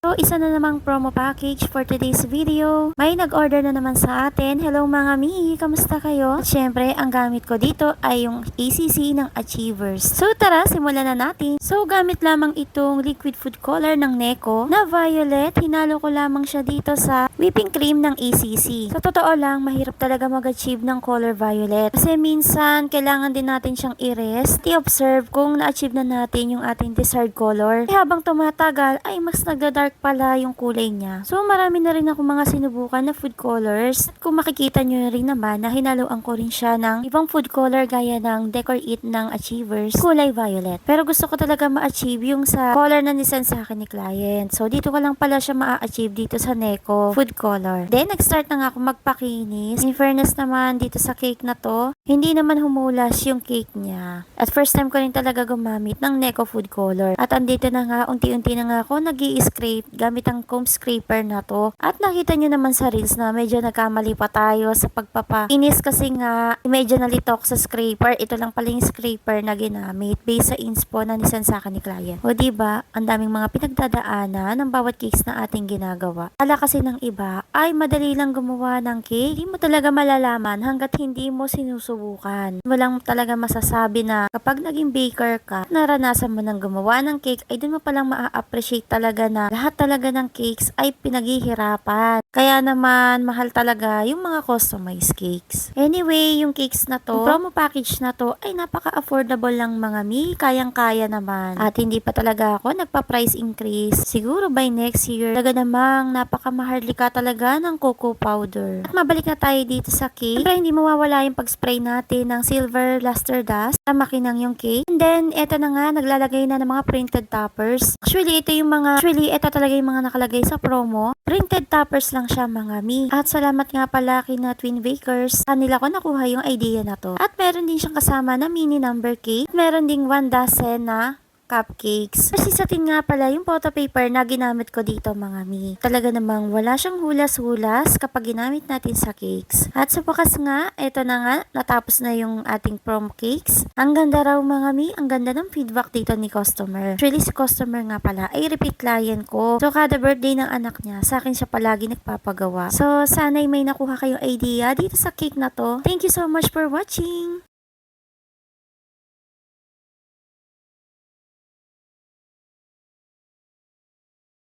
So, isa na namang promo package for today's video. May nag-order na naman sa atin. Hello mga mi, kamusta kayo? At syempre, ang gamit ko dito ay yung ACC ng Achievers. So tara, simulan na natin. So, gamit lamang itong liquid food color ng Neko na violet. Hinalo ko lamang siya dito sa whipping cream ng ACC. Sa totoo lang, mahirap talaga mag-achieve ng color violet. Kasi minsan, kailangan din natin siyang i-rest, i-observe kung na-achieve na natin yung ating desired color. Eh, habang tumatagal, ay mas nagda-dark pala yung kulay niya. So marami na rin ako mga sinubukan na food colors. At kung makikita nyo rin naman na hinaluan ko rin siya ng ibang food color gaya ng Decor It ng Achievers, kulay violet. Pero gusto ko talaga ma-achieve yung sa color na nisend sa akin ni client. So dito ko lang pala siya ma-achieve dito sa Neko food color. Then nag-start na nga ako magpakinis. In fairness naman dito sa cake na to, hindi naman humulas yung cake niya. At first time ko rin talaga gumamit ng Neko food color. At andito na nga, unti-unti na nga ako nag-i-scrape gamit ang comb scraper na to. At nakita nyo naman sa reels na medyo nagkamali pa tayo sa pagpapakinis kasi nga medyo nalitok sa scraper. Ito lang pala yung scraper na ginamit based sa inspo na nisend sa akin ni client. O diba, ang daming mga pinagdadaanan ng bawat cakes na ating ginagawa. Kala kasi ng iba ay madali lang gumawa ng cake. Hindi mo talaga malalaman hanggat hindi mo sinusubukan. Walang talaga masasabi na kapag naging baker ka, naranasan mo ng gumawa ng cake, ay dun mo palang ma-appreciate talaga na lahat talaga ng cakes ay pinaghihirapan. Kaya naman, mahal talaga yung mga customized cakes. Anyway, yung cakes na to, yung promo package na to, ay napaka-affordable lang mga mi. Kayang-kaya naman. At hindi pa talaga ako nagpa-price increase. Siguro by next year, talaga namang napaka-maharlika talaga ng cocoa powder. At mabalik na tayo dito sa cake. Siyempre, hindi mawawala yung pag-spray natin ng silver luster dust sa makinang yung cake. And then, eto na nga, naglalagay na ng mga printed toppers. Actually, ito talaga yung mga nakalagay sa promo. Printed toppers lang siya mga mi. At salamat nga pala kina Twin Bakers. Kanila ko nakuha yung idea na to. At meron din siyang kasama na mini number cake. Meron ding 1 dozen na cupcakes. Sisatin nga pala yung photo paper na ginamit ko dito mga mi. Talaga namang wala siyang hulas-hulas kapag ginamit natin sa cakes. At sa wakas nga, eto na nga, natapos na yung ating prom cakes. Ang ganda raw mga mi, ang ganda ng feedback dito ni customer. Actually si customer nga pala ay repeat client ko. So kada birthday ng anak niya, sa akin siya palagi nagpapagawa. So sana'y may nakuha kayong idea dito sa cake na to. Thank you so much for watching!